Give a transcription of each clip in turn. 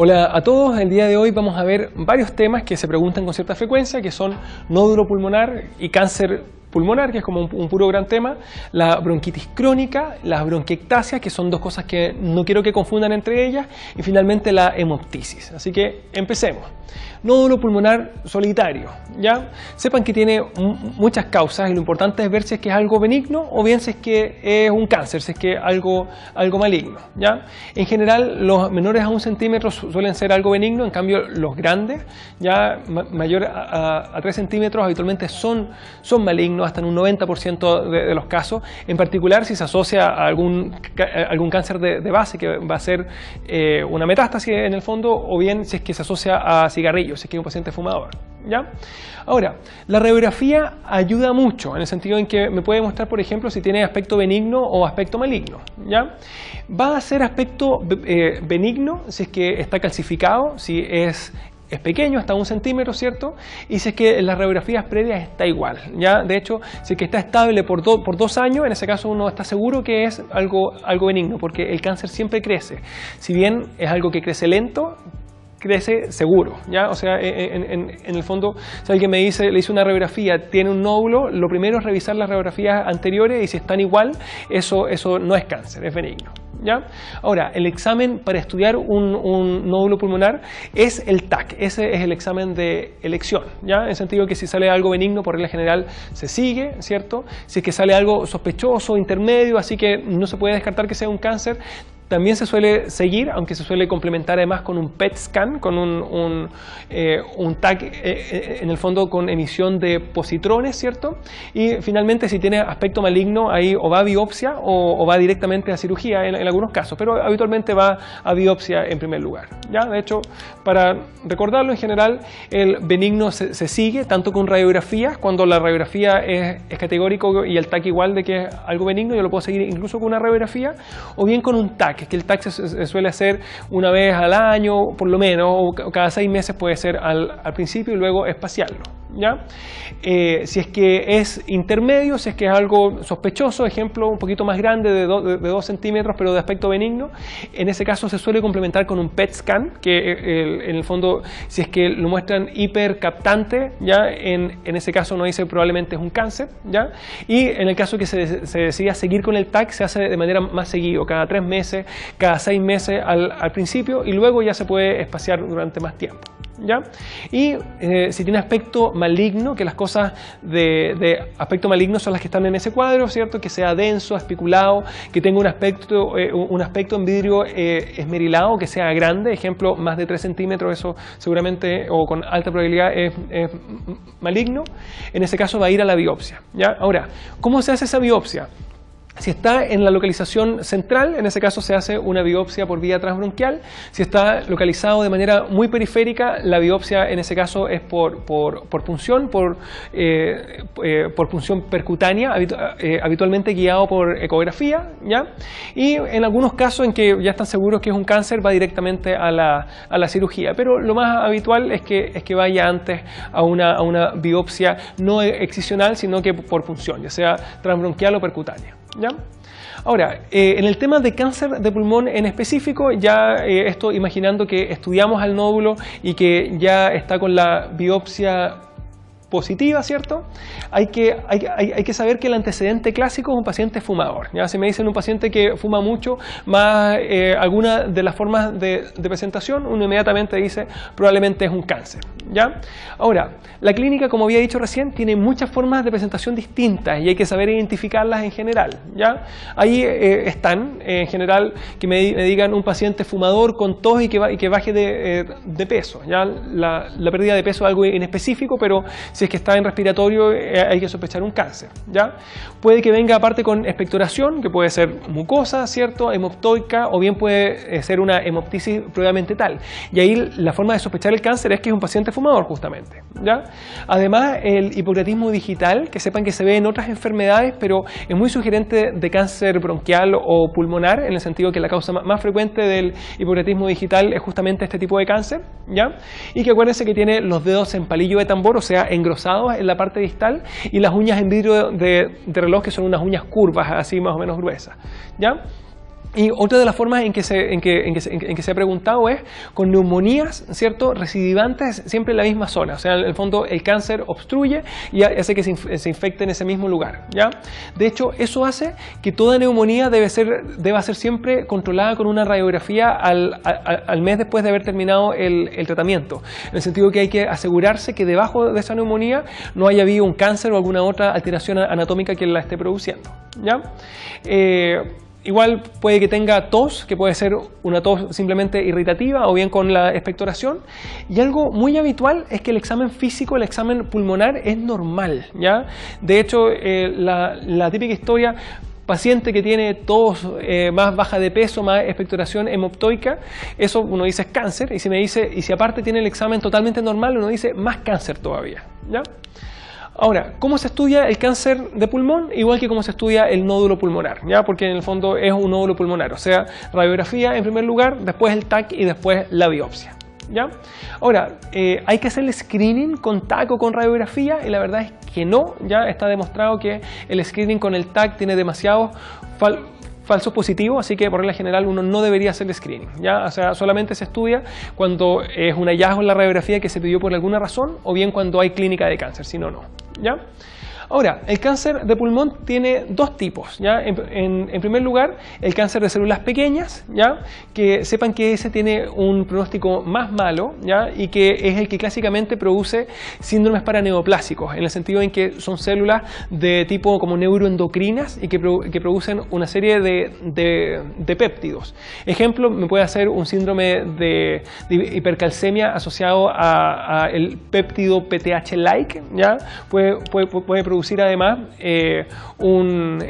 Hola a todos, el día de hoy vamos a ver varios temas que se preguntan con cierta frecuencia, que son nódulo pulmonar y cáncer pulmonar, que es como un puro gran tema, la bronquitis crónica, las bronquiectasias, que son dos cosas que no quiero que confundan entre ellas, y finalmente la hemoptisis. Así que empecemos. Nódulo pulmonar solitario, ¿ya? Sepan que tiene muchas causas y lo importante es ver si es que es algo benigno o bien si es que es un cáncer, si es que es algo maligno, ¿ya? En general, los menores a 1 centímetro suelen ser algo benigno, en cambio los grandes, ya mayor a 3 centímetros, habitualmente son malignos hasta en un 90% de los casos, en particular si se asocia a algún cáncer de base que va a ser una metástasis en el fondo, o bien si es que se asocia a cigarrillos, si es que es un paciente fumador, ¿ya? Ahora, la radiografía ayuda mucho en el sentido en que me puede mostrar, por ejemplo, si tiene aspecto benigno o aspecto maligno, ¿ya? Va a ser aspecto benigno si es que está calcificado, si es pequeño, hasta 1 centímetro, ¿cierto? Y si es que en las radiografías previas está igual, ¿ya? De hecho, si es que está estable por 2 años, en ese caso uno está seguro que es algo benigno, porque el cáncer siempre crece. Si bien es algo que crece lento, crece seguro, ¿ya? O sea, en el fondo, si alguien me dice, le hice una radiografía, tiene un nódulo, lo primero es revisar las radiografías anteriores y si están igual, eso no es cáncer, es benigno, ¿ya? Ahora, el examen para estudiar un nódulo pulmonar es el TAC, ese es el examen de elección, ¿ya? En el sentido que si sale algo benigno, por regla general se sigue, ¿cierto? Si es que sale algo sospechoso, intermedio, así que no se puede descartar que sea un cáncer, también se suele seguir, aunque se suele complementar además con un PET scan, con un TAC en el fondo con emisión de positrones, ¿cierto? Y finalmente si tiene aspecto maligno, ahí o va a biopsia o va directamente a cirugía en algunos casos, pero habitualmente va a biopsia en primer lugar, ¿ya? De hecho, para recordarlo, en general el benigno se sigue tanto con radiografías, cuando la radiografía es categórico y el TAC igual de que es algo benigno, yo lo puedo seguir incluso con una radiografía, o bien con un TAC, que el TAC se suele hacer una vez al año, por lo menos, o cada 6 meses puede ser al principio y luego espaciarlo, ¿ya? Si es que es intermedio, si es que es algo sospechoso, ejemplo, un poquito más grande de 2 centímetros, pero de aspecto benigno, en ese caso se suele complementar con un PET scan, que en el fondo, si es que lo muestran hipercaptante, ¿ya? En ese caso no dice probablemente es un cáncer, ¿ya? Y en el caso que se decida seguir con el TAC, se hace de manera más seguido, cada 3 meses, cada 6 meses al principio, y luego ya se puede espaciar durante más tiempo, ¿ya? Y si tiene aspecto maligno, que las cosas de aspecto maligno son las que están en ese cuadro, ¿cierto? Que sea denso, espiculado, que tenga un aspecto en vidrio esmerilado, que sea grande, ejemplo, más de 3 centímetros, eso seguramente, o con alta probabilidad es maligno. En ese caso va a ir a la biopsia, ¿ya? Ahora, ¿cómo se hace esa biopsia? Si está en la localización central, en ese caso se hace una biopsia por vía transbronquial. Si está localizado de manera muy periférica, la biopsia en ese caso es por punción, por punción percutánea, habitualmente guiado por ecografía, ¿ya? Y en algunos casos en que ya están seguros que es un cáncer, va directamente a la cirugía. Pero lo más habitual es que vaya antes a una biopsia no excisional, sino que por punción, ya sea transbronquial o percutánea, ¿ya? Ahora, en el tema de cáncer de pulmón en específico, ya esto imaginando que estudiamos al nódulo y que ya está con la biopsia positiva, ¿cierto? Hay que saber que el antecedente clásico es un paciente fumador, ¿ya? Si me dicen un paciente que fuma mucho, más alguna de las formas de presentación, uno inmediatamente dice probablemente es un cáncer, ¿ya? Ahora, la clínica, como había dicho recién, tiene muchas formas de presentación distintas y hay que saber identificarlas en general, ¿ya? Ahí están, en general, que me digan un paciente fumador con tos y que baje de peso, ¿ya? La pérdida de peso es algo inespecífico, pero si es que está en respiratorio hay que sospechar un cáncer, ¿ya? Puede que venga aparte con expectoración, que puede ser mucosa, ¿cierto? Hemoptoica, o bien puede ser una hemoptisis previamente tal. Y ahí la forma de sospechar el cáncer es que es un paciente fumador, justamente, ¿ya? Además, el hipocreatismo digital, que sepan que se ve en otras enfermedades, pero es muy sugerente de cáncer bronquial o pulmonar, en el sentido que la causa más frecuente del hipocreatismo digital es justamente este tipo de cáncer, ¿ya? Y que acuérdense que tiene los dedos en palillo de tambor, o sea, engrosados en la parte distal, y las uñas en vidrio de reloj, que son unas uñas curvas, así más o menos gruesas, ¿ya? Y otra de las formas en que se ha preguntado es con neumonías, ¿cierto?, recidivantes siempre en la misma zona. O sea, en el fondo el cáncer obstruye y hace que se infecte en ese mismo lugar, ¿ya? De hecho, eso hace que toda neumonía deba ser siempre controlada con una radiografía al mes después de haber terminado el tratamiento. En el sentido que hay que asegurarse que debajo de esa neumonía no haya habido un cáncer o alguna otra alteración anatómica que la esté produciendo, ¿ya? Igual puede que tenga tos, que puede ser una tos simplemente irritativa o bien con la expectoración. Y algo muy habitual es que el examen físico, el examen pulmonar es normal, ¿ya? De hecho, la típica historia, paciente que tiene tos, más baja de peso, más expectoración hemoptoica, eso uno dice es cáncer, y si aparte tiene el examen totalmente normal, uno dice más cáncer todavía, ¿ya? Ahora, ¿cómo se estudia el cáncer de pulmón? Igual que cómo se estudia el nódulo pulmonar, ¿ya? Porque en el fondo es un nódulo pulmonar, o sea, radiografía en primer lugar, después el TAC y después la biopsia, ¿ya? Ahora, ¿hay que hacer el screening con TAC o con radiografía? Y la verdad es que no, ya está demostrado que el screening con el TAC tiene demasiados falsos positivos, así que por regla general uno no debería hacer el screening, ¿ya? O sea, solamente se estudia cuando es un hallazgo en la radiografía que se pidió por alguna razón o bien cuando hay clínica de cáncer, si no, no, ¿ya? Ahora, el cáncer de pulmón tiene dos tipos, ¿ya? En primer lugar, el cáncer de células pequeñas, ¿ya? Que sepan que ese tiene un pronóstico más malo, ¿ya? Y que es el que clásicamente produce síndromes paraneoplásicos, en el sentido en que son células de tipo como neuroendocrinas y que producen una serie de péptidos. Ejemplo, me puede hacer un síndrome de hipercalcemia asociado a el péptido PTH-like, ¿ya? Puede producir además un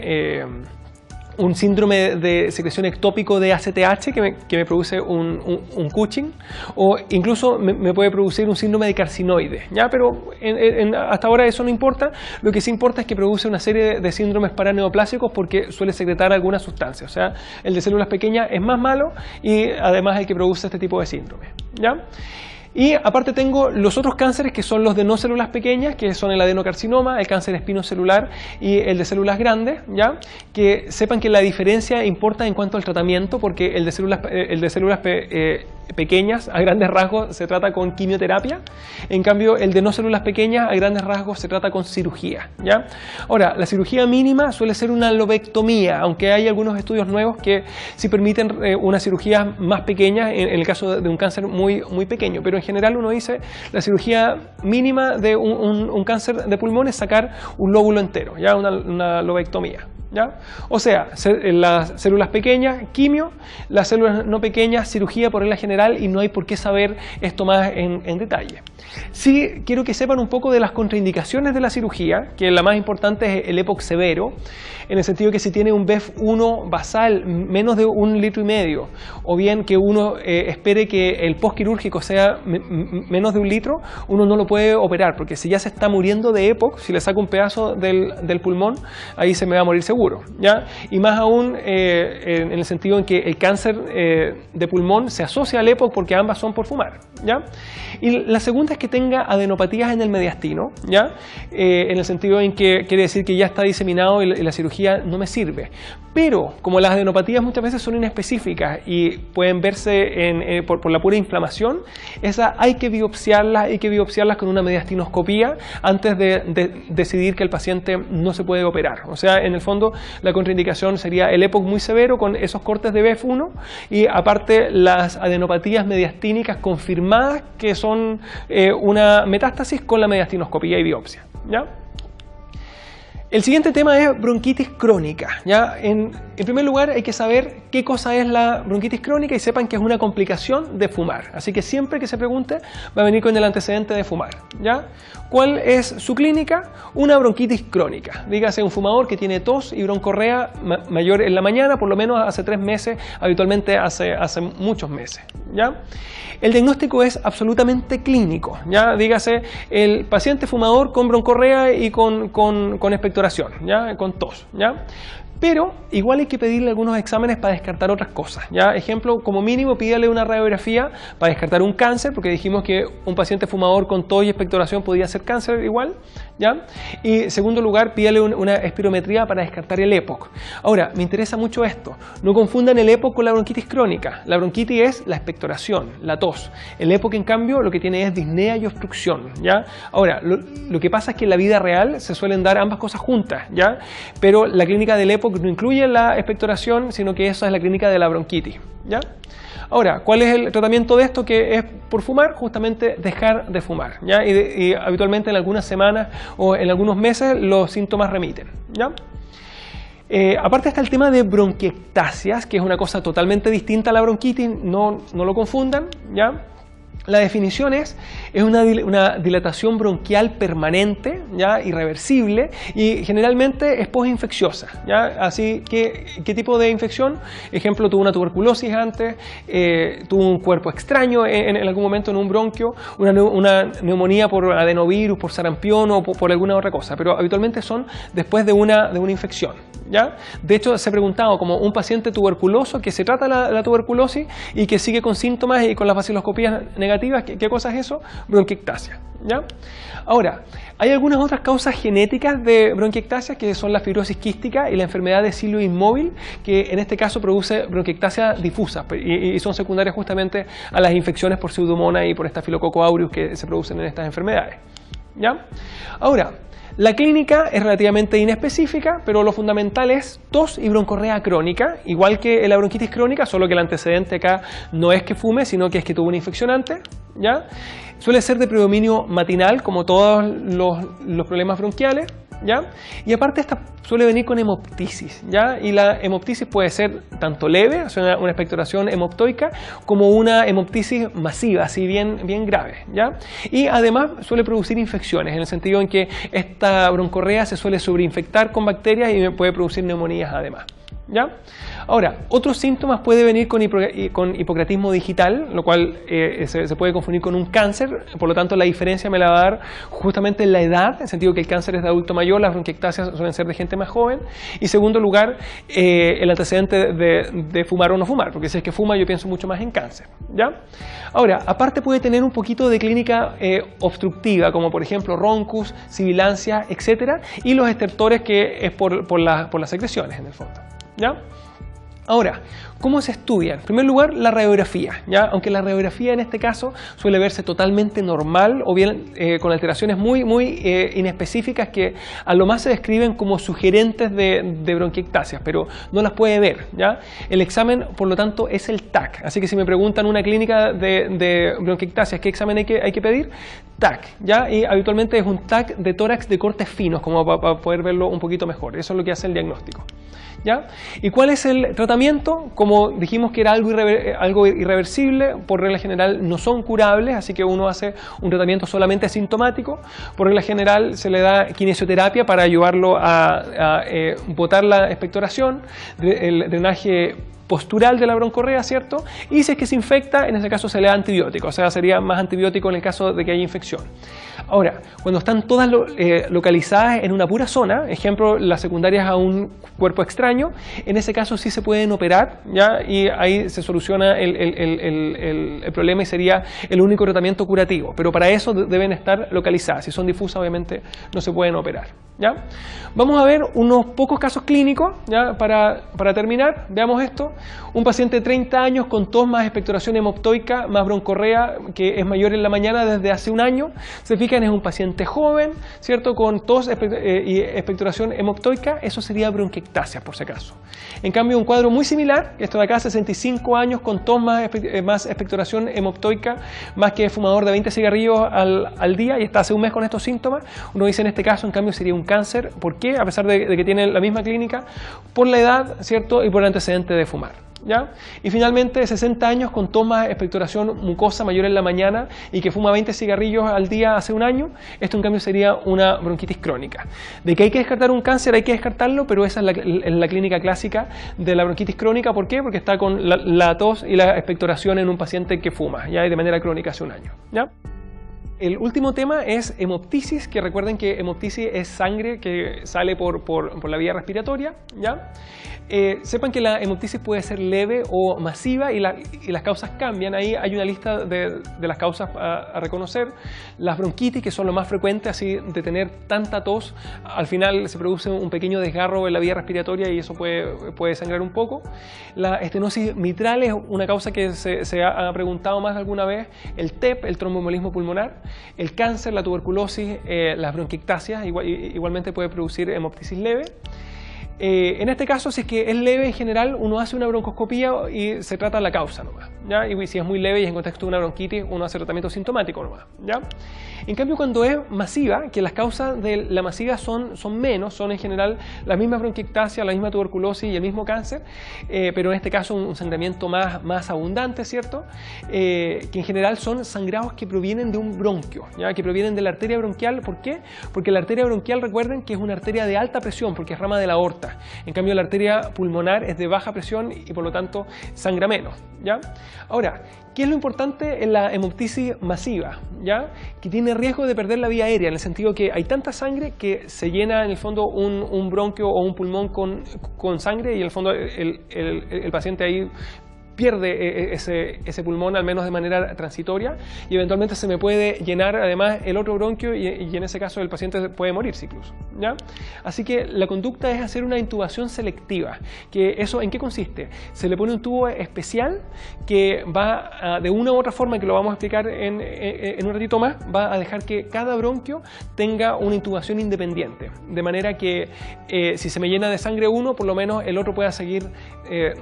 síndrome de secreción ectópico de ACTH que me produce un Cushing, o incluso me puede producir un síndrome de carcinoide, ¿ya? Pero hasta ahora eso no importa. Lo que sí importa es que produce una serie de síndromes paraneoplásicos porque suele secretar alguna sustancia. O sea, el de células pequeñas es más malo y además el que produce este tipo de síndrome, ¿ya? Y aparte tengo los otros cánceres que son los de no células pequeñas, que son el adenocarcinoma, el cáncer espinocelular y el de células grandes, ¿ya? Que sepan que la diferencia importa en cuanto al tratamiento, porque el de células pequeñas a grandes rasgos se trata con quimioterapia, en cambio el de no células pequeñas a grandes rasgos se trata con cirugía, ¿ya? Ahora, la cirugía mínima suele ser una lobectomía, aunque hay algunos estudios nuevos que sí permiten una cirugía más pequeña en el caso de un cáncer muy pequeño, pero en general uno dice la cirugía mínima de un cáncer de pulmón es sacar un lóbulo entero, ¿ya? Una lobectomía, ¿ya? O sea, las células pequeñas, quimio, las células no pequeñas, cirugía por regla general, y no hay por qué saber esto más en detalle. Sí quiero que sepan un poco de las contraindicaciones de la cirugía, que la más importante es el EPOC severo, en el sentido que si tiene un BEF1 basal menos de 1,5 litros, o bien que uno espere que el postquirúrgico sea menos de 1 litro, uno no lo puede operar, porque si ya se está muriendo de EPOC, si le saco un pedazo del pulmón, ahí se me va a morir seguro, ¿ya? Y más aún en el sentido en que el cáncer de pulmón se asocia al EPOC porque ambas son por fumar, ¿ya? Y la segunda es que tenga adenopatías en el mediastino, ¿ya? En el sentido en que quiere decir que ya está diseminado y la cirugía no me sirve. Pero como las adenopatías muchas veces son inespecíficas y pueden verse por la pura inflamación, esas hay que biopsiarlas con una mediastinoscopía antes de decidir que el paciente no se puede operar. O sea, en el fondo la contraindicación sería el EPOC muy severo con esos cortes de BEF1 y aparte las adenopatías mediastínicas confirmadas que son una metástasis con la mediastinoscopía y biopsia, ¿ya? El siguiente tema es bronquitis crónica, ¿ya? En primer lugar hay que saber qué cosa es la bronquitis crónica y sepan que es una complicación de fumar. Así que siempre que se pregunte va a venir con el antecedente de fumar, ¿ya? ¿Cuál es su clínica? Una bronquitis crónica. Dígase un fumador que tiene tos y broncorrea mayor en la mañana, por lo menos hace 3 meses, habitualmente hace muchos meses, ¿ya? El diagnóstico es absolutamente clínico, ¿ya? Dígase el paciente fumador con broncorrea y con expectoración, ¿ya? Con tos, ¿ya? Pero igual hay que pedirle algunos exámenes para descartar otras cosas, ¿ya? Ejemplo, como mínimo pídale una radiografía para descartar un cáncer, porque dijimos que un paciente fumador con tos y expectoración podía ser cáncer igual, ¿ya? Y en segundo lugar, pídale una espirometría para descartar el EPOC. Ahora, me interesa mucho esto, no confundan el EPOC con la bronquitis crónica. La bronquitis es la expectoración, la tos. El EPOC, en cambio, lo que tiene es disnea y obstrucción, ¿ya? Ahora, lo que pasa es que en la vida real se suelen dar ambas cosas juntas, ¿ya? Pero la clínica del EPOC no incluye la expectoración, sino que esa es la clínica de la bronquitis, ¿ya? Ahora, ¿cuál es el tratamiento de esto? Que es por fumar, justamente dejar de fumar, ¿ya? Y habitualmente en algunas semanas o en algunos meses los síntomas remiten, ¿ya? Aparte está el tema de bronquiectasias, que es una cosa totalmente distinta a la bronquitis, no lo confundan, ¿ya? La definición es una dilatación bronquial permanente, ¿ya? Irreversible, y generalmente es postinfecciosa, ¿ya? Así que, ¿qué tipo de infección? Ejemplo, tuvo una tuberculosis antes, tuvo un cuerpo extraño en algún momento en un bronquio, una neumonía por adenovirus, por sarampión o por alguna otra cosa, pero habitualmente son después de una infección, ¿ya? De hecho, se ha preguntado como un paciente tuberculoso que se trata la tuberculosis y que sigue con síntomas y con las baciloscopías negativas, ¿qué cosa es eso? Bronquiectasia, ¿ya? Ahora, hay algunas otras causas genéticas de bronquiectasia que son la fibrosis quística y la enfermedad de Silo inmóvil, que en este caso produce bronquiectasia difusa y son secundarias justamente a las infecciones por Pseudomonas y por Staphylococcus aureus que se producen en estas enfermedades, ¿ya? Ahora, la clínica es relativamente inespecífica, pero lo fundamental es tos y broncorrea crónica, igual que la bronquitis crónica, solo que el antecedente acá no es que fume, sino que es que tuvo una infección antes, ¿ya? Suele ser de predominio matinal, como todos los problemas bronquiales, ¿ya? Y aparte esta suele venir con hemoptisis, ¿ya? Y la hemoptisis puede ser tanto leve, o sea, una expectoración hemoptoica, como una hemoptisis masiva, así bien grave, ¿ya? Y además suele producir infecciones, en el sentido en que esta broncorrea se suele sobreinfectar con bacterias y puede producir neumonías además, ¿ya? Ahora, otros síntomas puede venir con hipocratismo digital, lo cual se puede confundir con un cáncer, por lo tanto la diferencia me la va a dar justamente la edad, en el sentido que el cáncer es de adulto mayor, las bronquiectasias suelen ser de gente más joven, y segundo lugar, el antecedente de fumar o no fumar, porque si es que fuma yo pienso mucho más en cáncer, ¿ya? Ahora, aparte puede tener un poquito de clínica obstructiva, como por ejemplo roncus, sibilancia, etcétera, y los estertores, que es por las secreciones en el fondo, ¿ya? Ahora, ¿cómo se estudia? En primer lugar, la radiografía, ¿ya? Aunque la radiografía en este caso suele verse totalmente normal o bien con alteraciones muy inespecíficas que a lo más se describen como sugerentes de bronquiectasias, pero no las puede ver, ¿ya? El examen, por lo tanto, es el TAC. Así que si me preguntan una clínica de bronquiectasias, ¿qué examen hay que pedir? TAC, ¿ya? Y habitualmente es un TAC de tórax de cortes finos, como para poder verlo un poquito mejor. Eso es lo que hace el diagnóstico, ¿ya? ¿Y cuál es el tratamiento? Como dijimos que era algo irreversible, por regla general no son curables, así que uno hace un tratamiento solamente asintomático. Por regla general se le da kinesioterapia para ayudarlo a botar la expectoración, el drenaje postural de la broncorrea, ¿cierto? Y si es que se infecta, en ese caso se le da antibiótico, o sea, sería más antibiótico en el caso de que haya infección. Ahora, cuando están todas localizadas en una pura zona, ejemplo, las secundarias a un cuerpo extraño, en ese caso sí se pueden operar, ¿ya? Y ahí se soluciona el problema y sería el único tratamiento curativo, pero para eso deben estar localizadas. Si son difusas, obviamente no se pueden operar, ¿ya? Vamos a ver unos pocos casos clínicos, ¿ya? Para terminar, veamos esto. Un paciente de 30 años con tos más expectoración hemoptoica más broncorrea que es mayor en la mañana desde hace un año. Se fijan, es un paciente joven, ¿cierto? Con tos y expectoración hemoptoica, eso sería bronquiectasia por si acaso. En cambio, un cuadro muy similar, esto de acá, 65 años con tos más expectoración hemoptoica, más que fumador de 20 cigarrillos al día y está hace un mes con estos síntomas, uno dice en este caso, en cambio, sería un cáncer. ¿Por qué? A pesar de que tiene la misma clínica, por la edad, ¿cierto? Y por el antecedente de fumar, ¿ya? Y finalmente 60 años con tos más expectoración mucosa mayor en la mañana y que fuma 20 cigarrillos al día hace un año, esto en cambio sería una bronquitis crónica. De que hay que descartar un cáncer, hay que descartarlo, pero esa es la clínica clásica de la bronquitis crónica. ¿Por qué? Porque está con la tos y la expectoración en un paciente que fuma, ¿ya? Y de manera crónica hace un año, ¿ya? El último tema es hemoptisis, que recuerden que hemoptisis es sangre que sale por la vía respiratoria, ¿ya? Sepan que la hemoptisis puede ser leve o masiva y las causas cambian. Ahí hay una lista de las causas a reconocer. Las bronquitis, que son lo más frecuente, así de tener tanta tos, al final se produce un pequeño desgarro en la vía respiratoria y eso puede sangrar un poco. La estenosis mitral es una causa que se ha preguntado más de alguna vez. El TEP, el tromboembolismo pulmonar, el cáncer, la tuberculosis, las bronquiectasias, igualmente puede producir hemoptisis leve. En este caso, si es que es leve en general, uno hace una broncoscopía y se trata la causa nomás, ¿ya? Y si es muy leve y en contexto de una bronquitis, uno hace tratamiento sintomático nomás, ¿ya? En cambio, cuando es masiva, que las causas de la masiva son menos, son en general las mismas bronquiectasias, la misma tuberculosis y el mismo cáncer, pero en este caso un sangramiento más abundante, ¿cierto? Que en general son sangrados que provienen de un bronquio, ¿ya? Que provienen de la arteria bronquial. ¿Por qué? Porque la arteria bronquial, recuerden que es una arteria de alta presión, porque es rama de la aorta. En cambio, la arteria pulmonar es de baja presión y por lo tanto sangra menos, ¿ya? Ahora, ¿qué es lo importante en la hemoptisis masiva? ¿Ya? Que tiene riesgo de perder la vía aérea, en el sentido que hay tanta sangre que se llena en el fondo un bronquio o un pulmón con sangre y en el fondo el paciente ahí pierde ese pulmón, al menos de manera transitoria, y eventualmente se me puede llenar además el otro bronquio y en ese caso el paciente puede morirse incluso, ¿ya? Así que la conducta es hacer una intubación selectiva. ¿Eso en qué consiste? Se le pone un tubo especial que va de una u otra forma, que lo vamos a explicar en un ratito más, va a dejar que cada bronquio tenga una intubación independiente, de manera que si se me llena de sangre uno, por lo menos el otro pueda seguir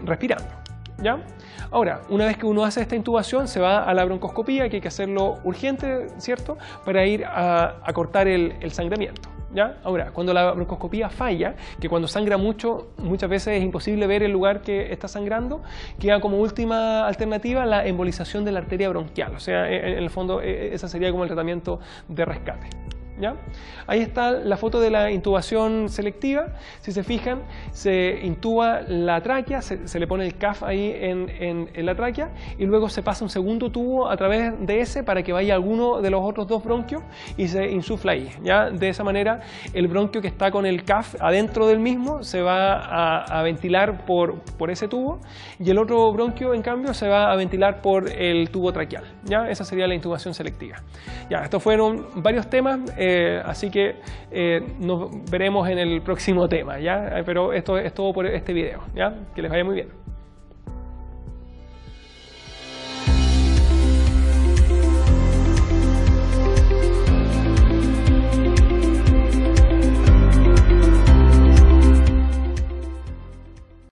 respirando, ¿ya? Ahora, una vez que uno hace esta intubación, se va a la broncoscopía, que hay que hacerlo urgente, ¿cierto?, para ir a cortar el sangramiento, ¿ya? Ahora, cuando la broncoscopía falla, que cuando sangra mucho, muchas veces es imposible ver el lugar que está sangrando, queda como última alternativa la embolización de la arteria bronquial. O sea, en el fondo, ese sería como el tratamiento de rescate, ¿ya? Ahí está la foto de la intubación selectiva. Si se fijan, se intuba la tráquea, se le pone el CAF ahí en la tráquea y luego se pasa un segundo tubo a través de ese para que vaya alguno de los otros dos bronquios y se insufla ahí, ¿ya? De esa manera el bronquio que está con el CAF adentro del mismo se va a ventilar por ese tubo y el otro bronquio en cambio se va a ventilar por el tubo traqueal, ¿ya? Esa sería la intubación selectiva. Ya, estos fueron varios temas. Así que nos veremos en el próximo tema, ¿ya? Pero esto es todo por este video, ¿ya? Que les vaya muy bien.